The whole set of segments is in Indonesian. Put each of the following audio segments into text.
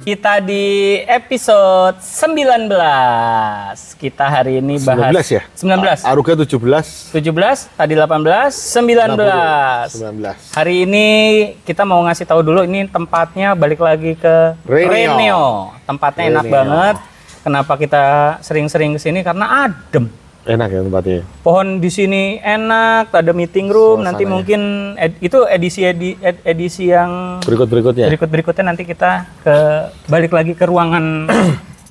Kita di episode 19. Kita hari ini bahas 19 ya? 19. Aruga 17. 17, tadi 18, 19. 19. Hari ini kita mau ngasih tahu dulu ini tempatnya balik lagi ke Renio. Tempatnya enak Renio. banget. Kenapa kita sering-sering ke sini? Karena adem. Enak ya tempatnya. Pohon di sini enak, ada meeting room. Nanti Suasananya. mungkin itu edisi yang Berikutnya. nanti kita balik lagi ke ruangan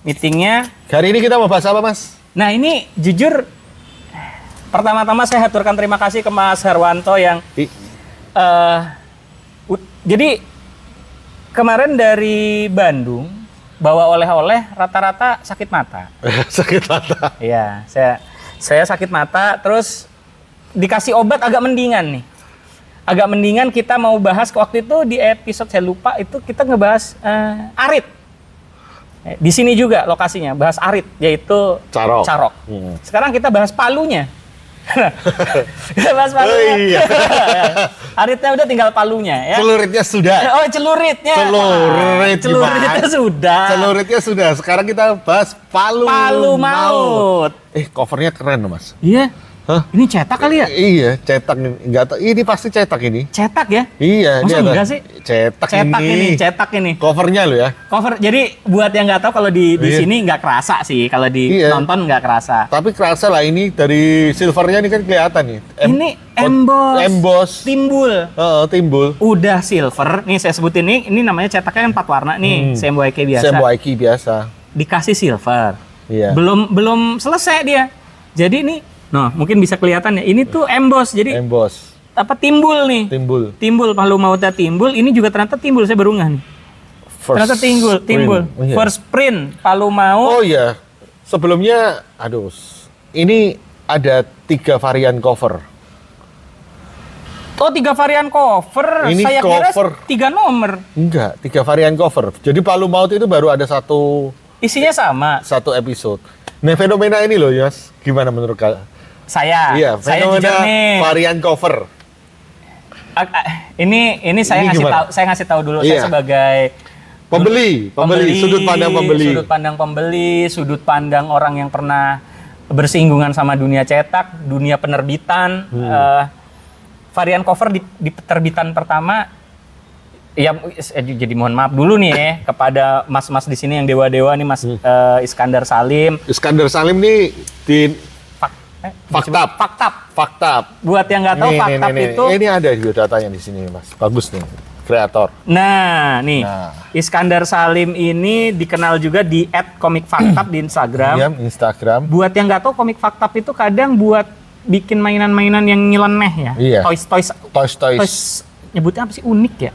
meetingnya. Hari ini kita mau bahas apa, Mas? Nah ini jujur, pertama-tama saya haturkan terima kasih ke Mas Herwanto yang jadi kemarin dari Bandung bawa oleh-oleh rata-rata sakit mata. Sakit mata. Iya, saya sakit mata, terus dikasih obat agak mendingan nih. Agak mendingan. Kita mau bahas waktu itu di episode saya lupa itu kita ngebahas arit. Di sini juga lokasinya bahas arit, yaitu Carok. Sekarang kita bahas palunya. Kita bahas palunya. Oh, iya. Aritnya udah tinggal palunya ya. Celuritnya sudah. Oh, celuritnya. Celuritnya sudah. Celuritnya sudah. Sekarang kita bahas palu maut. Covernya keren loh, Mas. Iya. Hah? Ini cetak kali ya? Iya, cetak ini. Enggak tahu. Ini pasti cetak ini. Cetak ya? Iya, Masa ini enggak sih? Cetak ini. Covernya lo ya. Cover. Jadi buat yang nggak tahu kalau di Iya. sini nggak kerasa sih, kalau di Iya. nonton nggak kerasa. Tapi kerasa lah ini dari silvernya ini kan kelihatan nih. Ini emboss. Timbul. Timbul. Udah silver. Nih saya sebutin ini namanya cetaknya kan 4 warna nih, CMYK biasa. CMYK biasa. Dikasih silver. Iya. Belum selesai dia. Jadi ini, mungkin bisa kelihatan ya. Ini tuh emboss. Jadi Emboss. apa timbul nih? Timbul palu mautnya timbul. Ini juga ternyata timbul, saya baru ngeh nih. Ternyata timbul. Oh, iya. First print palu maut. Oh iya. Sebelumnya, ini ada 3 varian cover. Oh, 3 varian cover. Ini Saya cover. kira 3 nomor. Enggak, 3 varian cover. Jadi palu maut itu baru ada satu Isinya sama. episode. Nah, fenomena ini loh, Mas. Gimana menurut kalian? Saya Fenomena jujur nih. varian cover. Ini saya Ini gimana? ngasih tahu dulu. Iya. Saya sebagai Pembeli, sudut pandang pembeli. Sudut pandang orang yang pernah bersinggungan sama dunia cetak, dunia penerbitan. Varian cover di terbitan pertama, ya jadi mohon maaf dulu nih ya kepada mas-mas di sini yang dewa-dewa nih, Mas Iskandar Salim. Iskandar Salim nih di Faktab. Faktab. Buat yang nggak tahu, Faktab itu. Ini ada juga datanya di sini, Mas. Bagus nih, kreator. Nah, nih Iskandar Salim ini dikenal juga di @komikfaktab di Instagram. Iya, Instagram. Buat yang nggak tahu, komik Faktab itu kadang buat bikin mainan-mainan yang nyeleneh ya. Iya. Toys. Nyebutnya apa sih? Unik ya.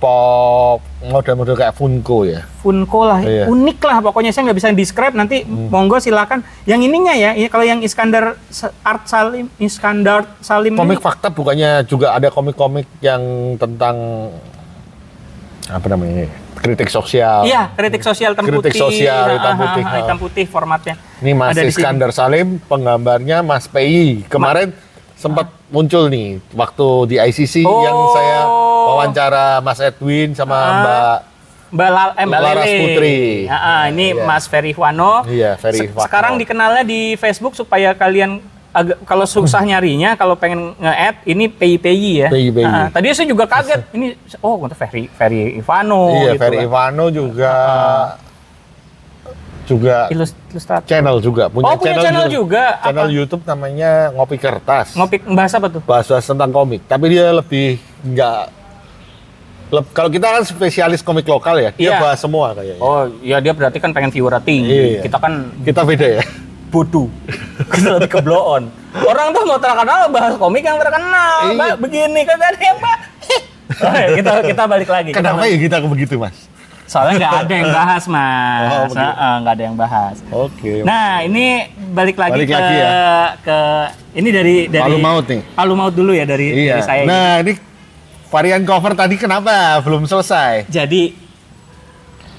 Pop model-model kayak Funko ya. Funko lah, Iya. unik lah pokoknya. Saya nggak bisa describe, nanti monggo silakan. Yang ininya ya, kalau yang Iskandar Salim Komik ini, Fakta bukannya juga ada komik-komik yang tentang apa namanya? Kritik sosial. iya, kritik sosial hitam Kritik putih. sosial hitam putih. Hitam putih formatnya. Ini Mas Ada di sini. Iskandar Salim, penggambarnya Mas PI. Kemarin sempat muncul nih waktu di ICC yang saya wawancara Mas Edwin sama Mbak Laras Lele. Putri. Ini Iya. Mas Ferry Huano. Iya, Ferry Huano. Sekarang dikenalnya di Facebook supaya kalian kalau susah nyarinya, kalau pengen nge-add, ini PI ya. PI. Tadi saya juga kaget. Ini Ferry Ivano. Iya, gitu Ferry kan. Ivano juga Ilustrator. channel juga Punya channel juga. Channel Apa? YouTube namanya Ngopi Kertas. Bahasa apa tuh? Bahas tentang komik, tapi dia lebih kalau kita kan spesialis komik lokal ya, dia Iya. bahas semua kayaknya. Oh, ya dia berarti kan pengen viewer tinggi. Iya. Kita Beda ya. bodoh. Kita lebih ke blow on. Orang tuh mau terkenal bahas komik yang terkenal. Iya. Mbak, begini kan ada yang Mbak. kita balik lagi. Kenapa ya kita begitu, Mas? Soalnya nggak ada yang bahas, Mas. Oh, begitu. Nggak ada yang bahas. Oke. Nah, ini balik lagi Balik lagi ya. ke ini dari Palu maut nih. Palu maut dulu ya dari saya. Nah, ini varian cover tadi kenapa belum selesai? Jadi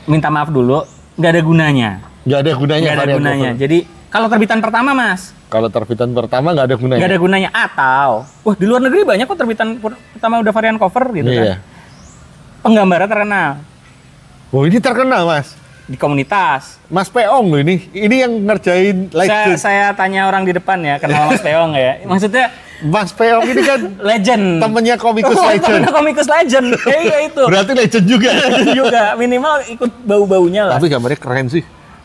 minta maaf dulu, nggak ada gunanya. Nggak ada gunanya Nggak ada varian gunanya. cover. Jadi kalau terbitan pertama, Mas, Kalau terbitan pertama nggak ada gunanya. nggak ada gunanya. Atau, di luar negeri banyak kok terbitan pertama udah varian cover gitu kan. Iya. Penggambarnya terkenal. Oh ini terkenal Mas. di komunitas. Mas Peong loh ini. Ini yang ngerjain legend. Saya tanya orang di depan ya, kenal Mas Peong ya. Maksudnya Mas Peong ini kan legend. temennya komikus legend. Temennya komikus legend. Iya itu. Berarti legend juga. juga minimal ikut bau-baunya lah. Tapi gambarnya keren sih.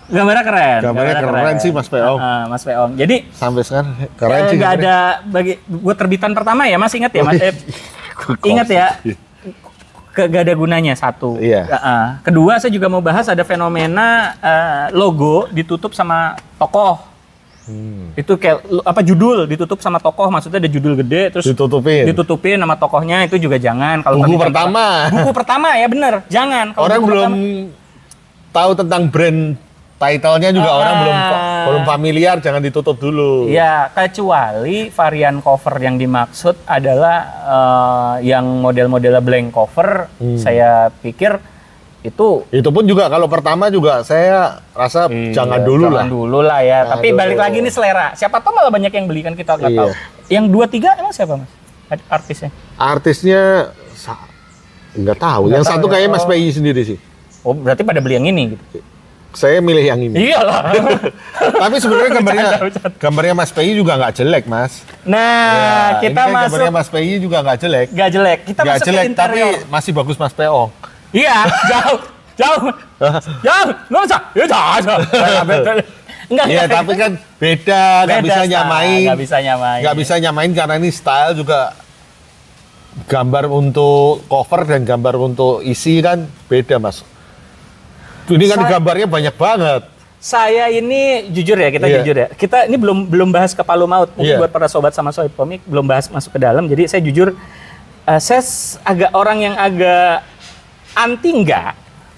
Gambarnya keren. Gambarnya keren sih Mas Peong. Mas Peong. Jadi Sampai sekarang keren sih. nggak ada buat terbitan pertama ya Mas, ingat ya Mas. Ingat ya. Gak ada gunanya satu. Iya. Kedua saya juga mau bahas ada fenomena logo ditutup sama tokoh. Itu kayak apa judul ditutup sama tokoh, maksudnya ada judul gede terus ditutupin sama tokohnya, itu juga jangan. Kalau buku pertama. Buku pertama ya bener, jangan. Kalau orang belum tahu tentang brand title-nya juga orang belum familiar, jangan ditutup dulu. Iya, kecuali varian cover yang dimaksud adalah yang model-model blank cover. Saya pikir itu pun juga kalau pertama juga saya rasa jangan dulu lah ya. Tapi balik lagi nih selera. Siapa tahu malah banyak yang beli, kan kita nggak tahu. Yang 2-3 emang siapa Mas? Artisnya? Artisnya nggak tahu. Yang satu kayaknya Mas PI sendiri sih. Oh, berarti pada beli yang ini gitu. Saya milih yang ini. Iyalah. Tapi sebenarnya gambarnya Mas PI juga nggak jelek, Mas. Nah, kita ini masuk. Gambarnya Mas PI juga nggak jelek. Nggak jelek. Kita nggak masuk jelek, ke interior. tapi masih bagus Mas Peong. Iya, jauh. Nggak usah. Enggak. Iya, tapi kan beda, nggak bisa nyamain. Nggak bisa nyamain karena ini style juga. Gambar untuk cover dan gambar untuk isi kan beda, Mas. Ini kan gambarnya banyak banget. Saya ini jujur ya, jujur ya. Kita ini belum bahas ke Palu Maut. Mungkin buat para sobat sama sohib komik belum bahas masuk ke dalam. Jadi saya jujur, saya agak orang yang agak anti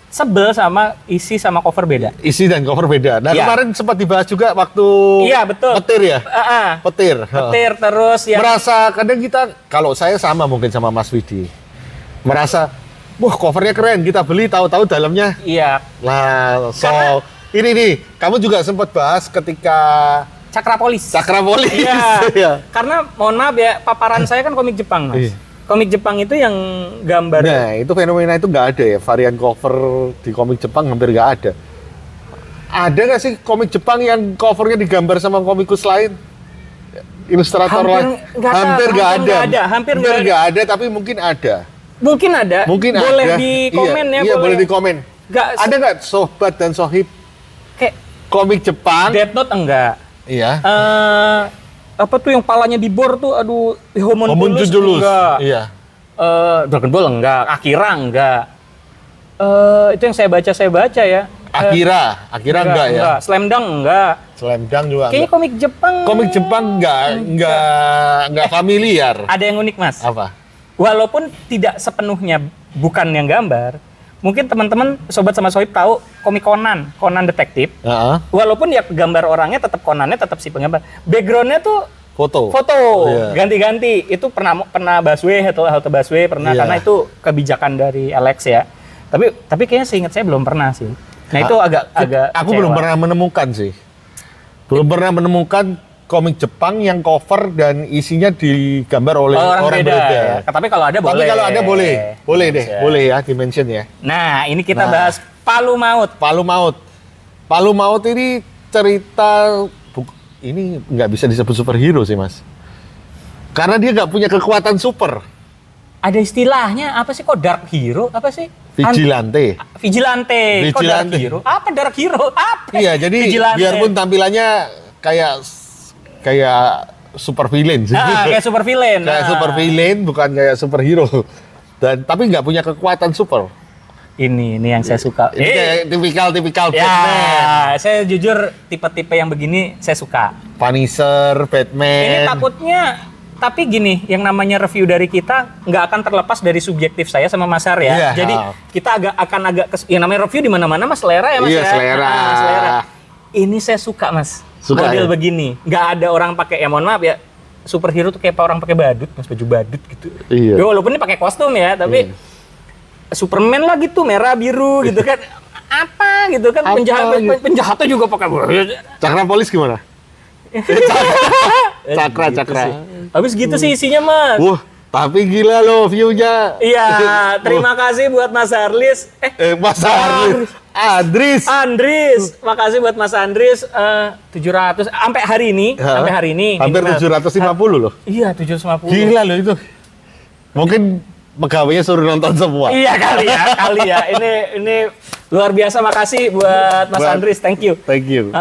sebel sama isi sama cover beda. Isi dan cover beda. Nah kemarin sempat dibahas juga waktu betul. Petir ya? Petir terus ya. Merasa kadang kita, kalau saya sama mungkin sama Mas Widi. Merasa, wah covernya keren, kita beli tahu-tahu dalamnya. Iya. Nah, ini nih, kamu juga sempat bahas ketika Cakrapolis. Iya. Karena mohon maaf ya, paparan saya kan komik Jepang, Mas. Komik Jepang itu yang gambar. Nah, itu fenomena itu nggak ada ya, varian cover di komik Jepang hampir nggak ada. Ada nggak sih komik Jepang yang covernya digambar sama komikus lain? Ilustrator lain? Hampir nggak ada. Hampir nggak ada, tapi mungkin ada. Mungkin ada. Boleh ada. Di komen ya. Iya, boleh di komen. Ada nggak sobat dan sohib kayak komik Jepang? Death Note enggak. Iya. Apa tuh yang palanya dibor tuh, aduh, Homunculus enggak. Iya. Dragon Ball enggak, Akira enggak. Itu yang saya baca ya. Akira enggak ya. Slam Dunk enggak. Slam Dunk juga. Kayaknya komik Jepang enggak familiar. Ada yang unik, Mas. Apa? Walaupun tidak sepenuhnya bukan yang gambar, mungkin teman-teman sobat sama sohib tahu komik Conan detektif. Walaupun ya gambar orangnya tetap Conannya tetap si penggambar. Backgroundnya tuh foto. Ganti-ganti. Itu pernah Busway atau halte Busway pernah, karena itu kebijakan dari Alex ya. Tapi kayaknya seingat saya belum pernah sih. Nah, itu agak aku belum pernah menemukan sih. Belum pernah menemukan komik Jepang yang cover dan isinya digambar oleh orang beda. Ya. Tapi kalau ada boleh. Tapi kalau ada boleh. Boleh ya di-mention ya. Nah, ini kita bahas Palu Maut. Palu Maut ini cerita ini nggak bisa disebut superhero sih, Mas. Karena dia nggak punya kekuatan super. Ada istilahnya apa sih, kok dark hero? Apa sih? Vigilante. Kok dark hero? Apa dark hero? Apa? Iya, jadi biarpun tampilannya kayak super villain sih. Kayak super villain. Kayak super villain, bukan kayak superhero. Tapi nggak punya kekuatan super. Ini yang saya suka. Ini kayak tipikal ya, Batman. Saya jujur tipe-tipe yang begini saya suka. Punisher, Batman. Ini takutnya, tapi gini, yang namanya review dari kita nggak akan terlepas dari subjektif saya sama Mas Har ya. Iya, jadi kita akan agak yang namanya review di mana-mana Mas, selera ya Mas. Iya, ya. selera. Ini saya suka Mas. Model begini, nggak ada orang pakai, ya mohon maaf ya, superhero tuh kayak orang pakai badut, Mas, baju badut gitu. Iya. Ya, walaupun ini pakai kostum ya, tapi Superman lah gitu, merah biru gitu kan. Apa gitu kan, penjahatnya juga pakai badut. Cakrapolis gimana? Cakra. Habis gitu sih isinya Mas. Wah, Tapi gila loh view-nya. Iya, terima kasih buat Mas Arlis. Mas Andris. Andris, makasih buat Mas Andris. 700 sampai hari ini, Hampir minimal. 750 loh. Iya, 750. Gila loh itu. Mungkin pegawainya suruh nonton semua. Iya kali ya. Ini luar biasa, makasih buat Mas Andris. Thank you. Thank you.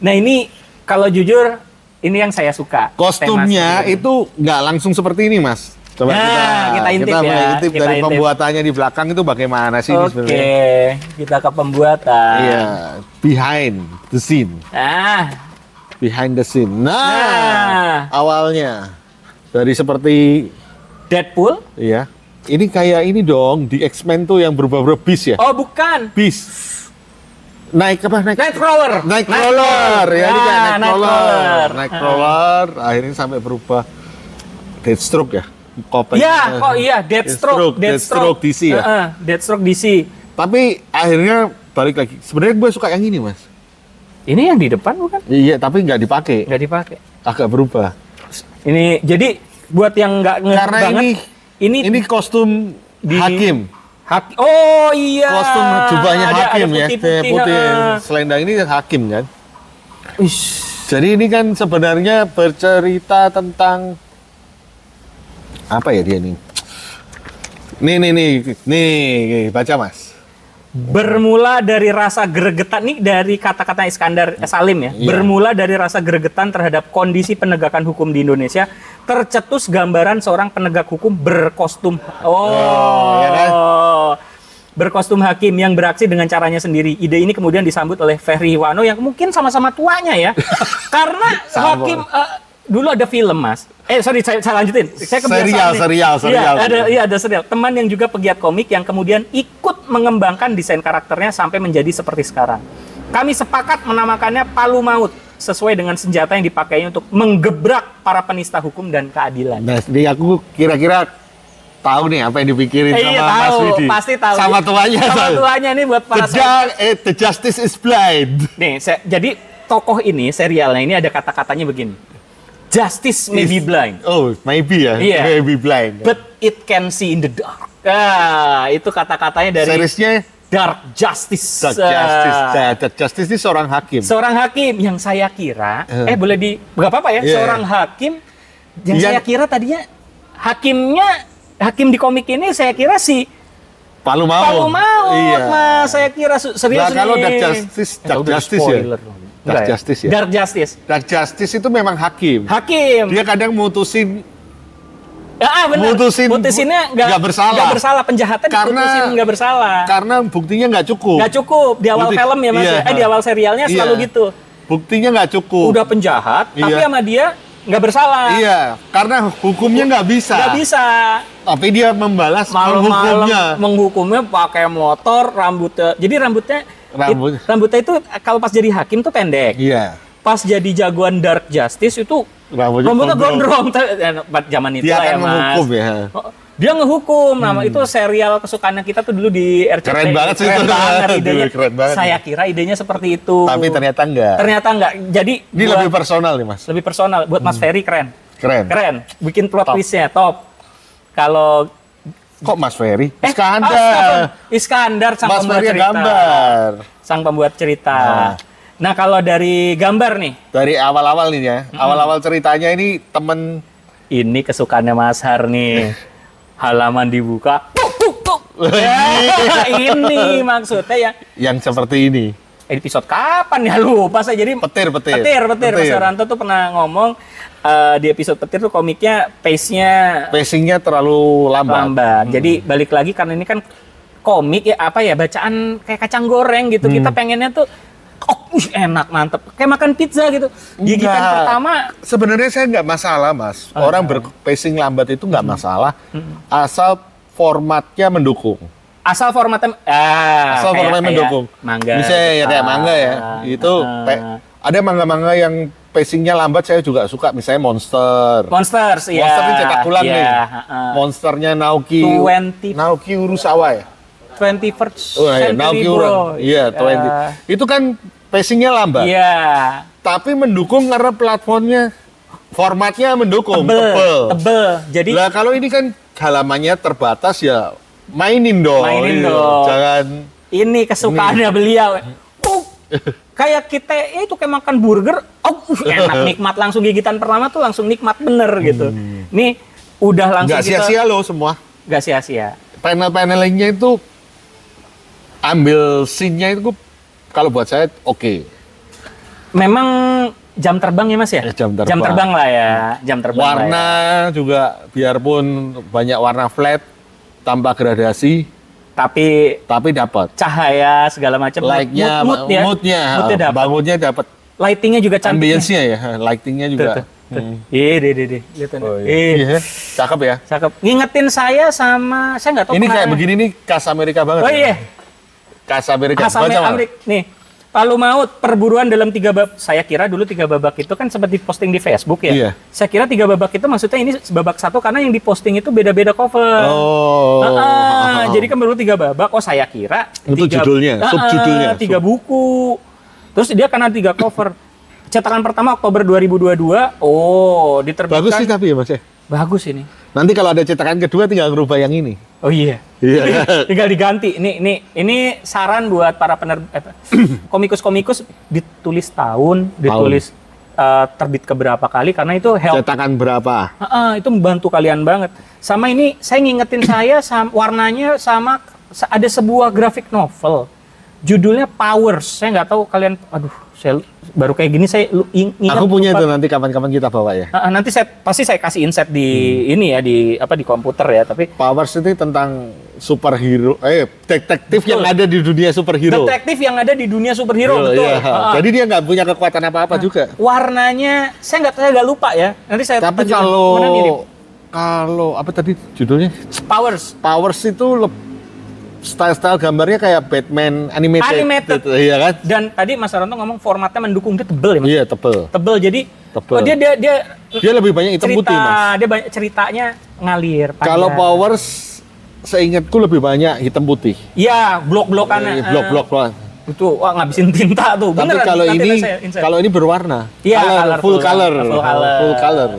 Nah, ini kalau jujur ini yang saya suka. Kostumnya Tema itu nggak langsung seperti ini, Mas. Coba kita intip ya. mulai intip Kita dari intip. pembuatannya di belakang itu bagaimana sih ini Oke, sebenarnya? kita ke pembuatan. Iya, behind the scene. Behind the scene. Nah. Awalnya dari seperti Deadpool? iya. Ini kayak ini dong, di X-Men tuh yang berubah-ubah bis ya? Oh, bukan. Bis. Naik apa? Nightcrawler. Nightcrawler. Ya, ini kayak Nightcrawler. Nightcrawler. Nightcrawler, akhirnya sampai berubah Deathstroke ya? Iya, Deathstroke DC ya? Deathstroke DC. Tapi akhirnya balik lagi. Sebenarnya gue suka yang ini, Mas. Ini yang di depan bukan? Iya, tapi nggak dipakai. Nggak dipakai. Agak berubah. Ini jadi buat yang nggak ngerti Karena banget. ini kostum hakim. Oh iya. Kostum jubahnya Ada hakim ya. Putih heeh. selendang ini hakim kan. Ish. Jadi ini kan sebenarnya bercerita tentang apa ya dia nih? Nih, baca Mas. Bermula dari rasa gregetan nih dari kata-kata Iskandar Salim ya. Iya. Bermula dari rasa gregetan terhadap kondisi penegakan hukum di Indonesia, tercetus gambaran seorang penegak hukum berkostum. ya kan? Berkostum hakim yang beraksi dengan caranya sendiri. Ide ini kemudian disambut oleh Ferry Iwano yang mungkin sama-sama tuanya ya. Karena Sama. hakim dulu ada film, Mas. Sorry, saya lanjutin. Saya kebiasaan Serial. Iya, ada serial. Teman yang juga pegiat komik yang kemudian ikut mengembangkan desain karakternya sampai menjadi seperti sekarang. Kami sepakat menamakannya Palu Maut sesuai dengan senjata yang dipakainya untuk menggebrak para penista hukum dan keadilan. Nah, jadi aku kira-kira tahu nih apa yang dipikirin sama Mas tahu, Widi. pasti tahu. Sama tuanya. Sama tuanya ini buat para The Justice is Blind. Nih, jadi tokoh ini serialnya ini ada kata-katanya begini. Justice may be blind. Oh, maybe ya. Iya. Maybe blind. But it can see in the dark. Itu kata-katanya dari Seriesnya Dark Justice. Dark Justice ini seorang hakim. Seorang hakim yang saya kira, boleh nggak apa-apa ya, Iya. seorang hakim yang saya kira tadinya hakim di komik ini saya kira si Palu Maut, Iya. Mas. Saya kira serius Nah, kalau nih. Dark Justice ya. Dark Justice ya. Dark Justice. Dark Justice itu memang hakim. Hakim. Dia kadang mutusin Benar. Putusinnya nggak bersalah. Nggak bersalah, penjahatnya diputusin nggak bersalah. Karena buktinya nggak cukup. Nggak cukup di awal film ya, Mas. Iya. Di awal serialnya selalu gitu. Buktinya nggak cukup. Udah penjahat, tapi Iya. sama dia nggak bersalah. Iya, karena hukumnya nggak bisa. Nggak bisa. Tapi dia membalas hukumnya. Menghukumnya pakai motor, rambutnya. Jadi rambutnya itu kalau pas jadi hakim tuh pendek. Iya. Pas jadi jagoan Dark Justice itu rambutnya gondrong. Zaman itu Dia lah ya, akan Mas. menghukum ya. Dia ngehukum. Nama itu serial kesukaannya kita tuh dulu di RCTI. Keren banget sih itu. Idenya. Keren banget. Saya kira idenya seperti itu. Tapi ternyata enggak. Ternyata enggak. Jadi Ini lebih personal nih, Mas. lebih personal. Buat Mas Ferry keren. Keren. Bikin plot Top. twistnya top. Kalau Kok Mas Ferry? Iskandar. Iskandar sang Mas pembuat Ferry cerita. gambar. Sang pembuat cerita. Nah, kalau dari gambar nih, Dari awal-awal nih ya. Awal-awal ceritanya ini temen ini kesukaannya Mas Har nih. Halaman dibuka. Tuk. Ini maksudnya ya. yang seperti ini. Episode kapan ya, lupa saya. Jadi Petir. Mas Haranto tuh pernah ngomong di episode Petir tuh komiknya pace-nya Pacingnya terlalu lambat. Jadi balik lagi karena ini kan komik ya, apa ya, bacaan kayak kacang goreng gitu. Kita pengennya tuh enak, mantep, kayak makan pizza gitu. Gigitan Enggak. pertama Sebenarnya saya nggak masalah, Mas. Orang berpacing lambat itu nggak masalah, asal formatnya mendukung. asal formatnya Formatnya mendukung. mangga. Misalnya ya kayak mangga ya. Itu ada mangga-mangga yang pacingnya lambat saya juga suka. Misalnya Monsters, ya. Monster ini cetak ulang Iya, nih. Monsternya Naoki 20. Naoki Urasawa ya. 21st Oh iya, century, Naoki bro. Iya, 20. Itu kan pacingnya lambat. Iya. Tapi mendukung karena platformnya Formatnya mendukung, tebel. Jadi Lah kalau ini kan halamannya terbatas ya mainin dong. Mainin Iya. dong. Jangan ini kesukaannya beliau. Oh, kayak kita itu kayak makan burger, enak nikmat langsung gigitan pertama tuh langsung nikmat bener gitu. Nih udah langsung nggak sia-sia loh semua. Nggak sia-sia. Panel-panelingnya itu ambil scene-nya itu kalau buat saya oke. Memang jam terbang ya Mas ya? Jam terbang. Jam terbang lah ya, jam terbang. Warna lah ya. juga biarpun banyak warna flat tanpa gradasi Tapi tapi dapat. cahaya segala macam, Like-nya, moodnya moodnya dapat. bangunnya dapat. Lightingnya juga cantik. Ambience-nya ya, lighting-nya juga. Deh. Lihat Oh, iya. iya. Cakep ya. Cakep. Ngingetin saya sama, saya nggak tahu. Ini kayak begini nih khas Amerika banget. Oh iya. Khas Amerika. Khas Baca, Mal. Amerika. Nih, Palu Maut, perburuan dalam 3 babak. Saya kira dulu 3 babak itu kan sempat diposting di Facebook ya. Iya. Saya kira 3 babak itu maksudnya ini babak 1 karena yang diposting itu beda-beda cover. Oh. Jadi kan baru 3 babak. Oh saya kira Itu judulnya, subjudulnya. 3 buku. Terus dia karena 3 cover. Cetakan pertama Oktober 2022. Oh, diterbitkan. Bagus sih tapi ya Mas ya. Bagus ini. Nanti kalau ada cetakan kedua tinggal ngerubah yang ini. Oh iya. Iya. Tinggal diganti. Ini saran buat para komikus-komikus ditulis tahun, ditulis terbit keberapa kali karena itu help. Cetakan berapa? Itu membantu kalian banget. Sama ini saya ngingetin saya warnanya sama ada sebuah graphic novel. Judulnya Powers. Saya nggak tahu kalian saya baru kayak gini saya ingat. Aku punya itu nanti kapan-kapan kita bawa ya. Nanti pasti saya kasih insight di ini ya di komputer ya, tapi Powers itu tentang superhero, detektif Betul. yang ada di dunia superhero. detektif yang ada di dunia superhero, betul. Iya. Jadi dia nggak punya kekuatan apa-apa juga. Warnanya saya nggak lupa ya. Nanti saya Tapi tunjukin. Mana nih, Dik? kalau apa tadi judulnya? Powers itu style-style gambarnya kayak Batman animated. Gitu, iya kan? dan tadi Mas Aranto ngomong formatnya mendukung, dia tebel ya Mas. Iya, tebel. Tebel jadi Tebel. dia Dia lebih banyak hitam putih, Mas. Dia banyak ceritanya ngalir panjang. Kalau Powers seingatku lebih banyak hitam putih. Iya, blok-blokan. Blok-blok banget. Itu ngabisin tinta tuh. Tapi Beneran, kalau nanti ini saya insight. kalau ini berwarna. Iya, full color. full color.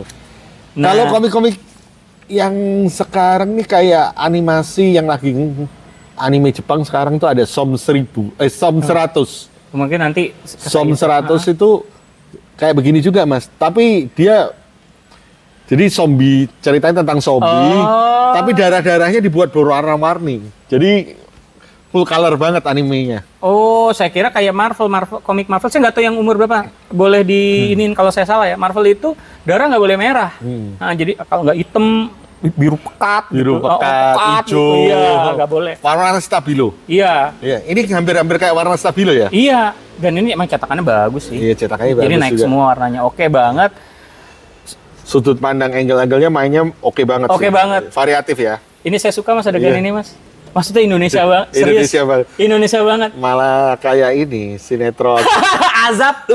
Nah, kalau komik-komik yang sekarang nih kayak animasi yang lagi anime Jepang sekarang tuh ada Som 100. Mungkin nanti Som 100 itu kayak begini juga, Mas. Tapi dia jadi zombie, ceritanya tentang zombie, tapi darah-darahnya dibuat berwarna-warni. Jadi full color banget animenya. Oh, saya kira kayak Marvel, komik Marvel. Saya nggak tahu yang umur berapa. Boleh diinin kalau saya salah ya. Marvel itu darah nggak boleh merah. Nah, jadi kalau nggak hitam, biru pekat, Biru gitu. pekat, Pekat hijau. gitu. Iya, nggak boleh. Warna stabilo. Iya, Iya, ini hampir-hampir kayak warna stabilo ya. iya. Dan ini emang cetakannya bagus sih. Iya, cetakannya bagus Jadi naik juga. semua warnanya oke banget. Sudut pandang angle-angle-nya mainnya oke banget Oke sih. banget. Variatif ya. Ini saya suka Mas adegan Iya. ini Mas. Maksudnya Indonesia banget. Serius. Indonesia banget. Indonesia banget. Malah kayak ini, sinetron. Azab.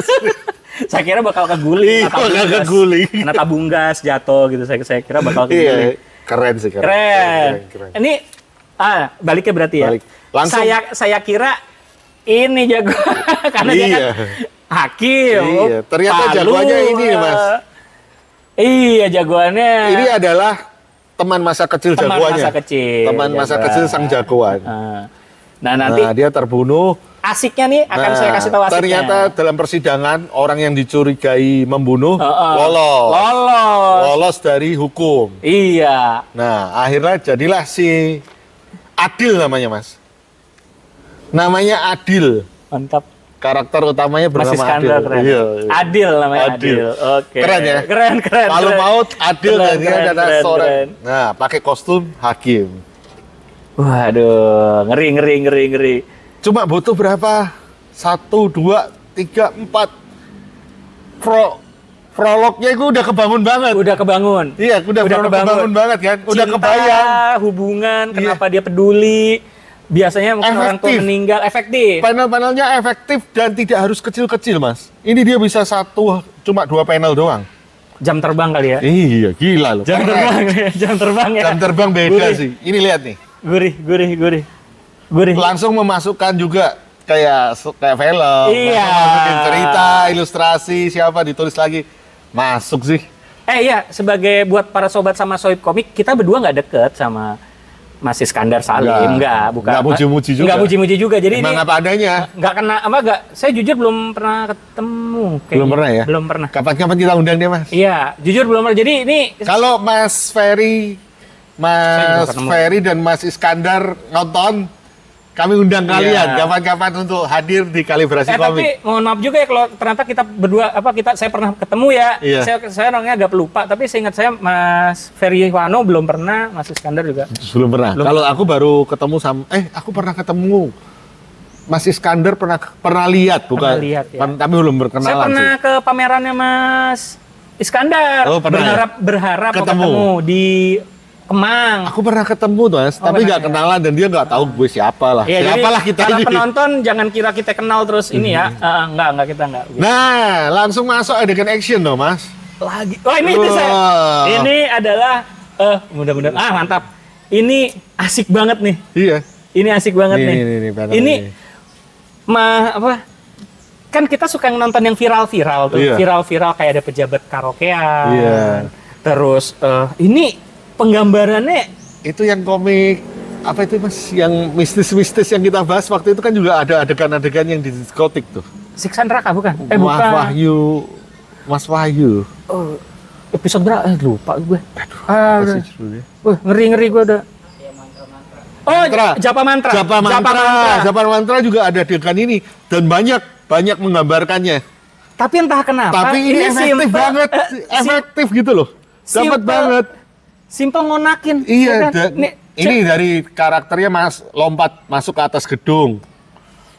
Saya kira bakal keguling. Iya, bakal keguling. Karena tabung gas jatuh gitu. Saya kira bakal keguling. Iya, keren sih. Keren. Keren. Ini baliknya berarti ya. Balik. Langsung. Saya kira ini jago karena dia kan Iya. hakim. Iya, ternyata Palu, jagoannya ini, Mas. Iya, jagoannya. Ini adalah teman masa kecil teman jagoannya. masa kecil. Teman masa jagoan. kecil sang jagoan. Nah, nanti Nah, dia terbunuh. asiknya nih akan saya kasih tahu asiknya. Ternyata dalam persidangan orang yang dicurigai membunuh Lolos. lolos dari hukum. Iya. Nah, akhirnya jadilah si Adil namanya, Mas. Namanya Adil. Mantap. Karakter utamanya Mas bernama Iskandar Adil. keren. Iya, iya. Adil namanya Adil. Adil. Oke. Keren ya? Keren. Kalau keren. maut Adil Keren, dan dia keren, adalah keren, seorang. keren. Nah, pakai kostum hakim. Waduh, ngeri. Cuma butuh berapa? 1, 2, 3, 4. Prolognya itu udah kebangun banget. Udah kebangun. Iya, udah kebangun banget kan. Udah Cinta, kebayang. hubungan, Iya. kenapa dia peduli. Biasanya mungkin orang tua Efektif. meninggal, efektif. Panel-panelnya efektif dan tidak harus kecil-kecil, Mas. Ini dia bisa cuma 2 panel doang. Jam terbang kali ya. Iya, gila loh. Jam Keren. terbang, jam terbang ya. Jam terbang beda Gurih. sih. Ini lihat nih. Gurih. Langsung memasukkan juga kayak film. Iya. Langsung masukin cerita, ilustrasi, siapa ditulis lagi. Masuk sih. Iya, sebagai buat para sobat sama Sohib Komik, kita berdua nggak deket sama Mas Iskandar Salim, bukan. Nggak muji-muji juga. Nggak muji-muji juga. Jadi Emang ini apa adanya. nggak kena saya jujur belum pernah ketemu. Kayaknya. Belum pernah ya? Belum pernah. Kapan-kapan kita undang dia, Mas. Iya, jujur belum pernah. Jadi ini Kalau Mas Ferry, Saya juga ketemu. Dan Mas Iskandar nonton, kami undang Iya. kalian kapan-kapan untuk hadir di Kalibrasi tapi Komik. mohon maaf juga ya kalau ternyata kita berdua saya pernah ketemu ya. Iya. Saya orangnya agak pelupa, tapi seingat saya Mas Ferry Wano belum pernah, Mas Iskandar juga. Belum pernah. Belum. Kalau aku baru ketemu sama aku pernah ketemu Mas Iskandar pernah lihat bukan? Pernah lihat, ya. Tapi belum berkenalan Saya pernah sih. ke pamerannya Mas Iskandar. Oh, pernah berharap mau Ketemu. ketemu di Kemang. Aku pernah ketemu tuh, Mas, tapi pernah, nggak ya. kenalan dan dia nggak tahu gue siapa lah. Ya, jadi Siapalah kita para ini. penonton jangan kira kita kenal terus ini ya. Enggak kita enggak. Nah, langsung masuk adegan action dong, Mas. Lagi. Oh, ini saya. Wah. Ini adalah mudah-mudahan mantap. Ini asik banget nih. Iya. Ini asik banget nih. Ini banner Ini ini. kan kita suka nonton yang viral-viral tuh. Iya. Viral-viral kayak ada pejabat karaokean. Iya. Terus ini penggambarannya Itu yang komik apa itu, Mas? Yang mistis-mistis yang kita bahas waktu itu kan juga ada adegan-adegan yang di diskotik tuh. Siksan Neraka bukan? Mas Bukan. Wahyu. Mas Wahyu. Oh, episode berapa? Lupa gue. Masih seru ya. Wah, ngeri-ngeri gue udah. Oh, Mantra. Japa Mantra. Japa Mantra juga ada adegan ini dan banyak menggambarkannya. Tapi entah kenapa. Tapi ini efektif simple, banget, efektif gitu loh. Dapat simple. banget. Simple ngonakin. Iya, ya kan? dan ini dari karakternya lompat masuk ke atas gedung.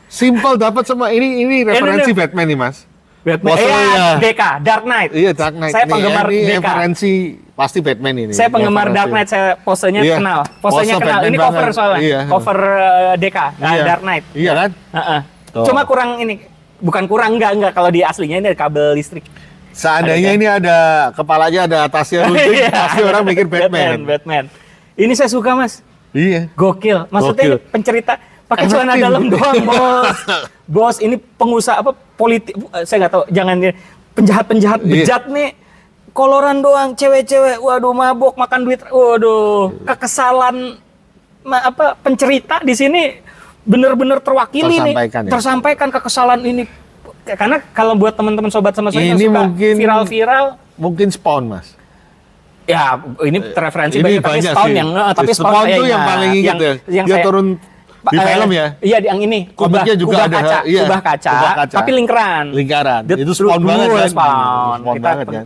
Simple dapat semua. Ini referensi Batman nih, Mas. Batman. Posternya. DK, Dark Knight. Iya, Dark Knight. Saya penggemar ini DK. referensi pasti Batman ini. Saya penggemar Referensi. Dark Knight, saya posenya Iya. kenal. Posenya Pose kenal. Batman Ini cover banget. soalnya. Iya. Cover DK, Iya. Dark Knight. Iya kan? Heeh. Tuh. Cuma kurang ini, bukan kurang enggak kalau di aslinya ini ada kabel listrik. Seandainya ini ada kepalanya, ada tasnya runting, Iya. pasti orang mikir Batman. Batman. Ini saya suka, Mas. Iya. Gokil. Maksudnya Gokil. ini pencerita pakai Efektif. celana dalam doang, Bos. Bos, ini pengusaha politik, saya nggak tahu, jangan penjahat-penjahat Iya. bejat nih. Koloran doang, cewek-cewek, waduh mabok, makan duit, waduh. Kekesalan pencerita di sini bener-bener terwakili Tersampaikan, nih. ya? Tersampaikan kekesalan ini. Karena kalau buat teman-teman sobat sama saya yang Ini suka mungkin- viral-viral, Mungkin Spawn, Mas. ya ini referensi Ini tapi banyak Spawn sih. yang tapi Spawn tuh yang kayaknya paling inget ya. yang Dia saya- turun di film ya. Iya, yang ini. Komiknya juga ada, kaca, iya. kubah kaca, Kubah kaca. tapi lingkaran. Lingkaran. Dia Itu Spawn dulu banget kan. Spawn. Spawn Kita banget kan.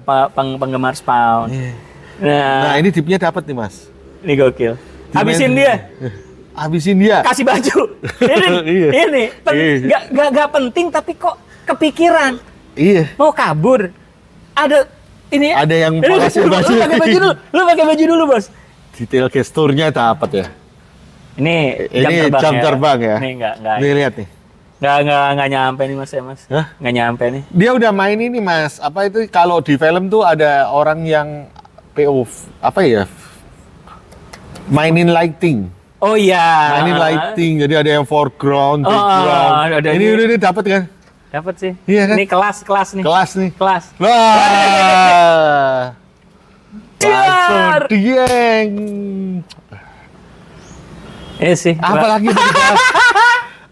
penggemar Spawn. Iya. Nah, Nah, ini tipnya dapat nih, Mas. ini gokil. Habisin Dimain- dia, Habisin dia. kasih baju. Iya. Ini Iya. gak penting tapi kok kepikiran Iya. mau kabur. Ada ini. Ada yang Ini, polesin lu baju. pakai baju dulu. Lu pakai baju dulu, Bos. Detail gesturnya dapat ya. Ini Ini jam terbang ya. Ini enggak. Nih lihat nih. Nggak nyampe nih Mas ya, Mas. Hah? Nggak nyampe nih. Dia udah main ini, Mas. Apa itu kalau di film tuh ada orang yang POV apa ya? Mainin lighting. Oh iya. Mainin lighting. Jadi ada yang foreground, background. ada ini udah dapat kan? Dapat sih. Iya kan? Ini kelas nih. Kelas nih. Kelas. Wah. Langsung Dar. dieng. Sih. Apalagi mau dibahas?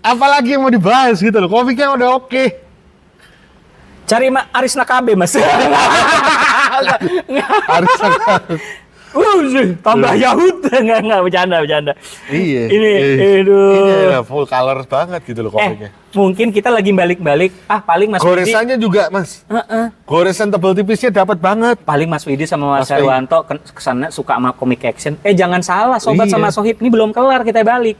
Apalagi yang mau dibahas gitu loh. Komiknya udah oke. Cari Aris Nakabe, Mas. Harus Tambah Yahud. Enggak bercanda. Iya. Ini, Ini ya full color banget gitu loh komiknya. Mungkin kita lagi balik-balik. Paling Mas Widi. Goresannya juga, Mas. Goresan tebel tipisnya dapat banget. Paling Mas Widi sama Mas Mas Widi. Herwanto kesana suka sama komik action. Jangan salah, sobat Iya. sama sohib. Ini belum kelar, kita balik.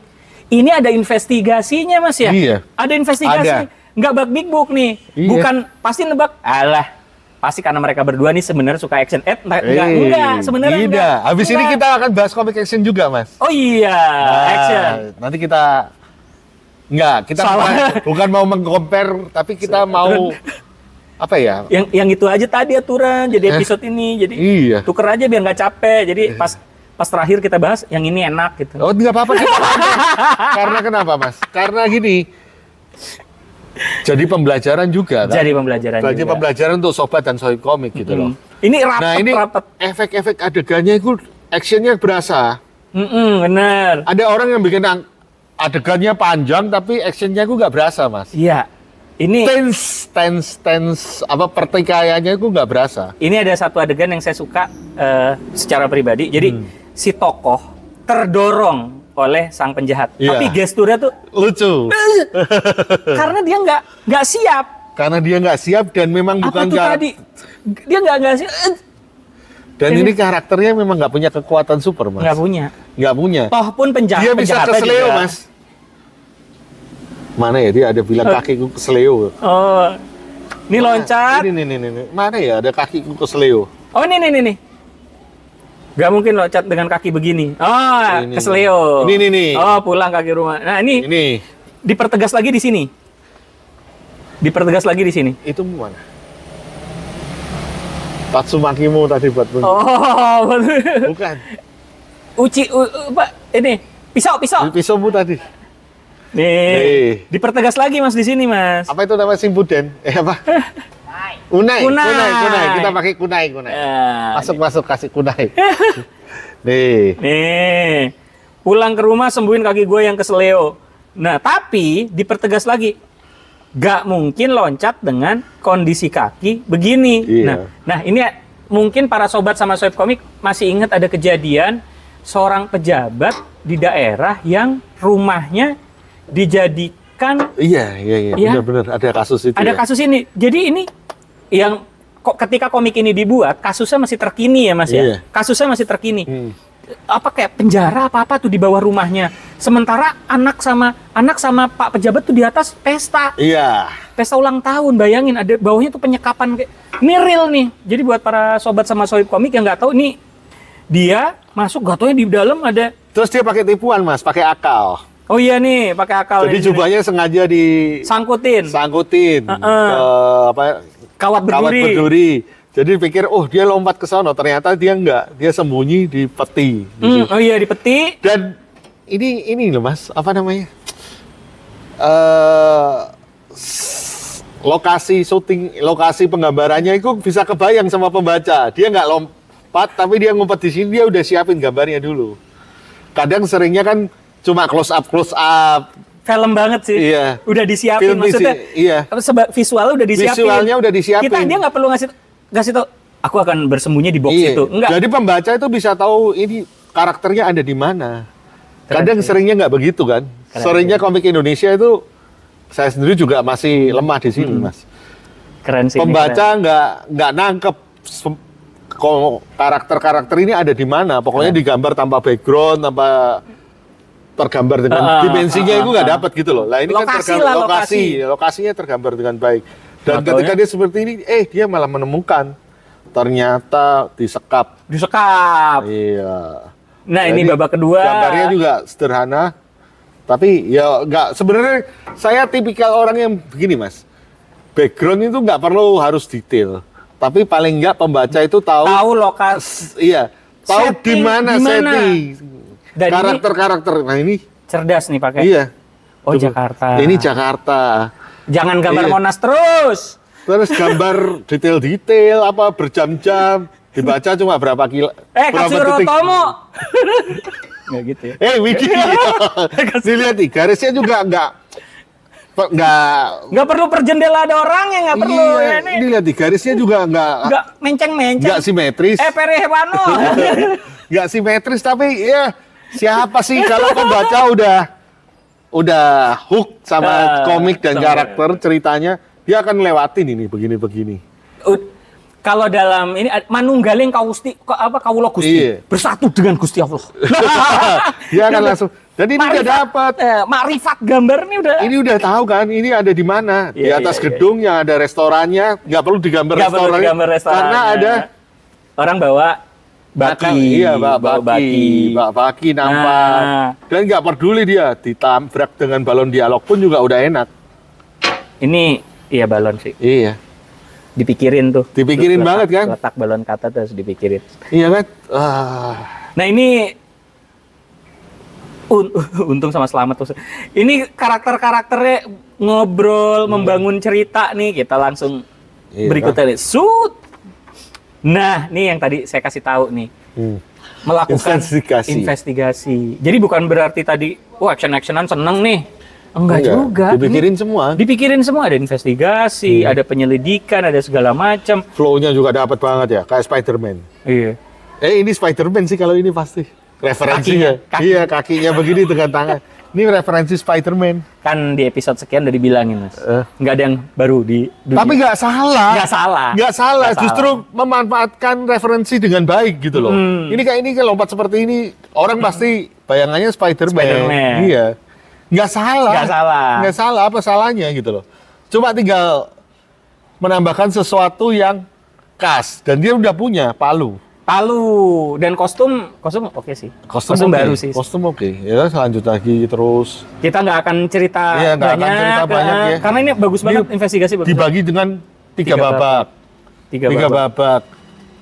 Ini ada investigasinya, Mas ya? Iya. Ada investigasi. Ada. Nggak bug big book nih. Iya. Bukan, pasti nebak. Alah, pasti karena mereka berdua nih sebenarnya suka action. Enggak, sebenarnya Tidak. enggak. Habis ini Enggak. kita akan bahas komik action juga, Mas. Oh iya, action. Nanti kita kita bukan mau meng-compare, tapi kita mau apa ya? Yang itu aja tadi aturan jadi episode ini. Jadi Iya. tuker aja biar nggak capek. Jadi pas terakhir kita bahas yang ini enak gitu. Oh, nggak apa-apa kita panjang. Karena kenapa, Mas? Karena gini. Jadi pembelajaran juga kan? Jadi pembelajaran Jadi juga. pembelajaran untuk sobat dan sohib komik gitu loh. Ini Nah ini rapet. efek-efek adegannya itu actionnya berasa. Bener. Ada orang yang bikin adegannya panjang tapi actionnya itu nggak berasa, Mas. Iya. Ini Tense apa pertikaiannya itu nggak berasa. ada satu adegan yang saya suka secara pribadi. Jadi si tokoh terdorong oleh sang penjahat, Iya. tapi gesturnya tuh Lucu. karena dia nggak siap. Karena dia nggak siap dan memang Apa bukan tuh tadi? Dia nggak siap. Dan ini karakternya memang nggak punya kekuatan super, Mas. Nggak punya. Nggak punya. Toh pun Dia bisa penjahatnya kesleo, juga. Mas. Mana ya dia ada bilang kakiku kesleo. Oh, ini loncat. Ini. Mana ya ada kakiku kesleo. Oh, ini. Gak mungkin loncat dengan kaki begini. Oh, Ini. kesleo. Ini. Oh, pulang kaki rumah. Nah, ini dipertegas lagi di sini. Itu mana? Tatsumakimu tadi buat Oh, bukan. Pak, ini pisau. Pisaumu tadi. Nih, dipertegas lagi Mas di sini, Mas. Apa itu nama Shippuden? Apa? Kunai. Kita pakai kunai. Masuk kasih kunai. Nih. Pulang ke rumah sembuhin kaki gue yang kesleo. Nah, tapi dipertegas lagi. Gak mungkin loncat dengan kondisi kaki begini. Iya. Nah, ini mungkin para sobat sama sobat komik masih ingat ada kejadian seorang pejabat di daerah yang rumahnya dijadikan. Iya. Ya. Benar-benar ada kasus itu. Ada kasus ini. Jadi ini yang kok ketika komik ini dibuat kasusnya masih terkini ya Mas ya. Iya. Kasusnya masih terkini. Apa kayak penjara apa tuh di bawah rumahnya. Sementara anak sama Pak pejabat tuh di atas pesta. Iya. Pesta ulang tahun, bayangin ada bawahnya tuh penyekapan kayak ini real nih. Jadi buat para sobat sama sohib komik yang nggak tahu ini dia masuk gak taunya di dalam ada. Terus dia pakai tipuan, Mas, pakai akal. Oh iya nih, pakai akal. Jadi jubahnya sengaja sangkutin ke kawat berduri. Jadi pikir, dia lompat ke sana. Ternyata dia enggak. Dia sembunyi di peti. Oh iya, di peti. Dan ini loh, Mas, apa namanya? Lokasi penggambarannya itu bisa kebayang sama pembaca. Dia nggak lompat, tapi dia ngumpet di sini, dia udah siapin gambarnya dulu. Kadang seringnya kan cuma close up. Film banget sih. Iya. Udah disiapin Film maksudnya. Iya. Visualnya udah disiapin. Visualnya udah disiapin. Dia nggak perlu ngasih tau. Aku akan bersembunyi di box itu. Enggak. Jadi pembaca itu bisa tahu ini karakternya ada di mana. Kadang seringnya nggak begitu kan. Seringnya komik Indonesia itu saya sendiri juga masih lemah di sini, Mas. Keren sih. Pembaca nggak nangkep karakter ini ada di mana. Pokoknya digambar tanpa background, tanpa tergambar dengan dimensinya itu nggak dapat gitu loh. Lah ini lokasi kan lokasinya tergambar dengan baik. Dan ketika dia seperti ini, dia malah menemukan ternyata disekap. Iya. Nah, jadi, ini babak kedua. Gambarnya juga sederhana. Tapi ya nggak, sebenarnya saya tipikal orang yang begini, Mas. Background itu nggak perlu harus detail. Tapi paling nggak pembaca itu tahu lokasi. Iya. Tahu di mana setting. Dan karakter-karakter. Nah, ini cerdas nih pakai. Iya. Oh, Jakarta. Ini Jakarta. Jangan gambar Monas terus. Terus gambar detail-detail apa berjam-jam, dibaca cuma berapa kilo. Katsurotomo. Nggak gitu ya. Wiki. Dilihat nih, garisnya juga nggak perlu per jendela ada orang yang nggak perlu. Iya, ini lihat nih, garisnya juga nggak menceng-menceng. Nggak simetris. Pere Hepano. Nggak simetris, tapi ya siapa sih kalau pembaca udah hook sama komik dan karakter ceritanya, dia akan lewatin ini begini-begini. Kalau dalam ini manunggaling kaulo Gusti, iya, bersatu dengan Gusti Allah. Dia akan langsung. Dan ini udah dapat. Makrifat gambar ini udah. Ini udah tahu kan, ini ada di mana. Di atas gedung yang ada restorannya, nggak perlu digambar restorannya. Karena ada orang bawa baki. Iya, bawa baki nampak. Dan nggak peduli dia ditabrak dengan balon dialog pun juga udah enak. Ini iya balon sih. Iya. Dipikirin tuh. Dipikirin banget kan? Letak balon kata terus dipikirin. Iya kan? Nah ini untung sama selamat tuh. Ini karakternya ngobrol, membangun cerita nih. Kita langsung berikutnya nih. Nah, nih yang tadi saya kasih tahu nih. Melakukan investigasi. Jadi bukan berarti tadi, action-actionan seneng nih. Enggak juga. Dipikirin semua. Dipikirin semua, ada investigasi, ada penyelidikan, ada segala macam. Flow-nya juga dapat banget ya, kayak Spider-Man. Iya. Ini Spider-Man sih kalau ini pasti. Referensinya. Kakinya. Iya, kakinya begini dengan tangan. Ini referensi Spider-Man. Kan di episode sekian udah dibilangin, Mas. Nggak ada yang baru di dunia. Tapi nggak salah. Nggak salah. Nggak salah, Nggak justru memanfaatkan referensi dengan baik gitu loh. Ini kayak lompat seperti ini, orang pasti bayangannya Spider-Man. Spider-Man. Iya. Nggak salah. Nggak salah. Nggak salah, apa salahnya gitu loh. Cuma tinggal menambahkan sesuatu yang khas. Dan dia udah punya palu. Palu dan kostum oke sih. Kostum baru oke. sih. Kostum oke. Ya, lanjut lagi terus. Kita nggak akan cerita Iya, nggak akan banyak, cerita banyak ya. karena ini bagus banget investigasi bagus. Dibagi dengan tiga babak. Tiga Tiga babak. babak.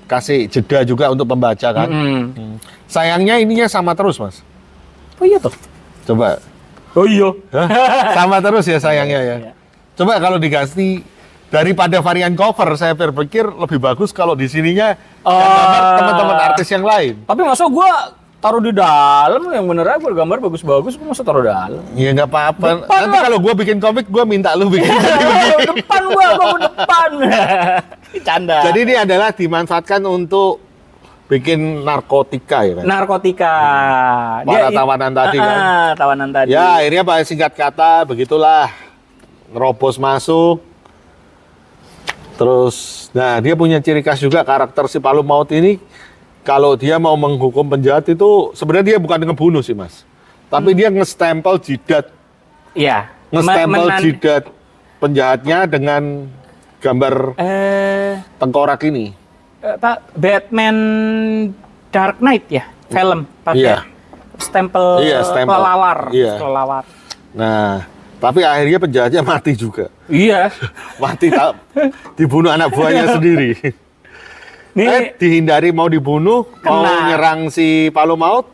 Kasih jeda juga untuk pembaca kan. Sayangnya ininya sama terus, Mas. Oh iya toh. Coba. Oh iya. Hah? Sama terus ya sayangnya ya. Iya. Coba kalau diganti daripada varian cover, saya berpikir lebih bagus kalau di sininya yang gambar teman-teman artis yang lain. Tapi masa gua taruh di dalam yang bener aja gua gambar bagus-bagus, gua masa taruh dalam. Ya nggak apa-apa. Depan Nanti lah. kalau gue bikin komik, gue minta lu bikin. depan gua mau depan. Canda. Jadi ini adalah dimanfaatkan untuk bikin narkotika ya kan? Narkotika. Para tawanan tadi kan? Tawanan tadi. Ya akhirnya pakai singkat kata begitulah. Nerobos masuk. Terus, nah dia punya ciri khas juga karakter si Palu Maut ini. Kalau dia mau menghukum penjahat itu sebenarnya dia bukan ngebunuh sih Mas. Tapi dia nge-stempel jidat. Iya. Nge-stempel jidat penjahatnya dengan gambar tengkorak ini. Pak, Batman Dark Knight ya, film pakai Iya. stempel, stempel. kelelawar. Iya. Kelelawar. Nah, tapi akhirnya penjahatnya mati juga. Iya. Mati dibunuh anak buahnya sendiri. Nih, Dihindari mau dibunuh, mau Kena. nyerang si Palu Maut,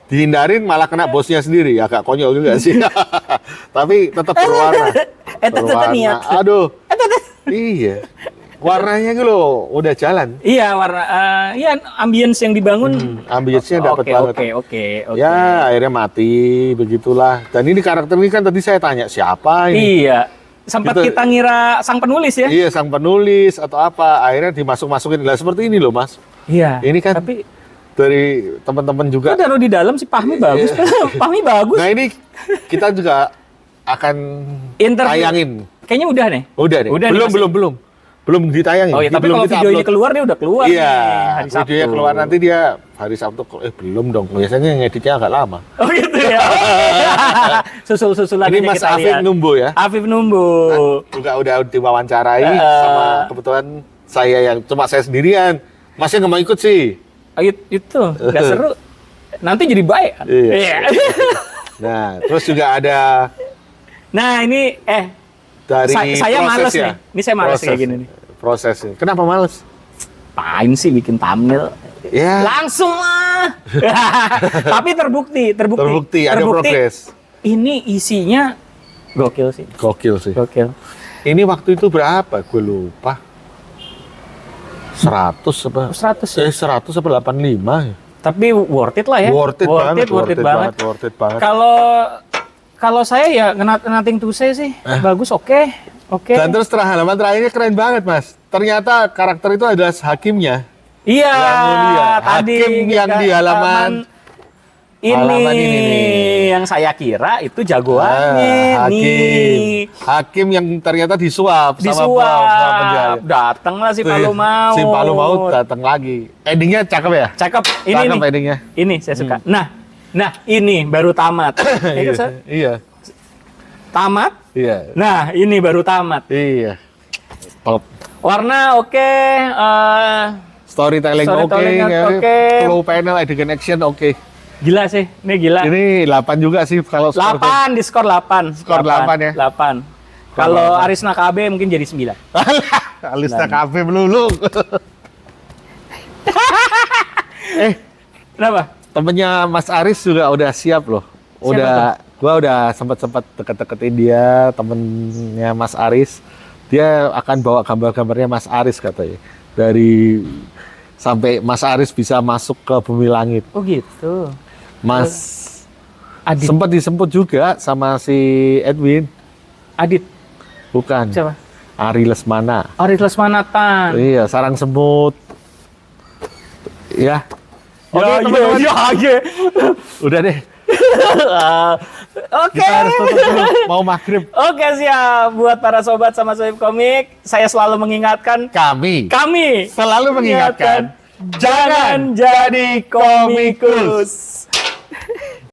dihindarin malah kena bosnya sendiri. Agak konyol juga sih. Tapi tetap berwarna. niat. Aduh. Iya. Warnanya gitu loh, udah jalan. Iya, warna iya ambience yang dibangun. Ambience-nya dapat banget. Oke. Ya, akhirnya mati, begitulah. Dan ini karakter ini kan tadi saya tanya, siapa ini? Iya. Sempat Gitu. kita ngira sang penulis ya. Iya, sang penulis atau apa. Akhirnya dimasuk-masukin. Lah seperti ini loh, Mas. Iya. Ini kan Tapi dari teman-teman juga. kita taruh di dalam si Fahmi bagus. Fahmi bagus. Nah, ini kita juga akan Interview. tayangin. Kayaknya udah nih. Udah deh. Udah nih, pasti. Belum ditayangin. Oh iya, tapi Belum kalau kita video ini upload. keluar dia udah keluar Iya, nih, hari Sabtu. videonya keluar nanti dia hari Sabtu. Belum dong. Biasanya ngeditnya agak lama. Oh gitu ya. Susul-susulan Ini aja Mas kita Afif lihat. Numbo ya. Afif Numbo. Juga udah diwawancarai sama kebetulan saya yang cuma saya sendirian. Masnya nggak mau ikut sih. Itu nggak seru. Nanti jadi baik. Iya. Nah, terus juga ada Nah ini dari saya proses males ya. nih. Ini saya males kayak gini nih. Prosesnya. Kenapa males? Pain sih bikin thumbnail. Ya. Langsung lah. Tapi terbukti. Ada progres. Ini isinya gokil sih. Gokil sih. Gokil. Ini waktu itu berapa? Gue lupa. 100 apa? 100 ya. 100 apa 85 ya? Tapi worth it lah ya. Worth it banget. Worth it banget. Kalau saya ya nothing to say sih. Bagus, oke. Dan terus halaman terakhirnya keren banget, Mas. Ternyata karakter itu adalah hakimnya. Iya, Yang mulia. tadi Hakim yang kita di halaman ini nih. yang saya kira itu jagoannya nih. Hakim yang ternyata disuap sama Disuap. penjahat. Datanglah si Palu Maut. Si Palu Maut datang lagi. Endingnya cakep ya? Cakep. Ini Cakep nih. endingnya. Ini saya suka. Nah, ini baru tamat. Ya kan, Sir? Iya. Tamat. Iya. Nah, ini baru tamat. Iya. Top. Warna oke, Storytelling oke, Storytelling oke. Flow panel, adegan action oke. gila sih. Ini gila. Ini 8 juga sih kalau skor. 8 di skor 8. Skor 8 ya? 8. Kalau Arisna KB mungkin jadi 9. Alisnya kafe melulu. Kenapa? Temennya Mas Aris juga udah siap loh. Gua udah sempat deket-deketin dia, temennya Mas Aris. Dia akan bawa gambar-gambarnya Mas Aris katanya. dari sampai Mas Aris bisa masuk ke Bumi Langit. Oh gitu. Mas Adit. sempat disebut juga sama si Edwin. Adit. Bukan. Siapa? Ari Lesmana. Aris Lesmanatan. Iya, sarang semut. Ya. Oke, Ya, teman-teman. ya. Udah deh. Oke. Kita harus tutup dulu. Mau maghrib. Oke, siap. Buat para sobat sama sohib komik, saya selalu mengingatkan Kami kami selalu mengingatkan, jangan jadi komikus.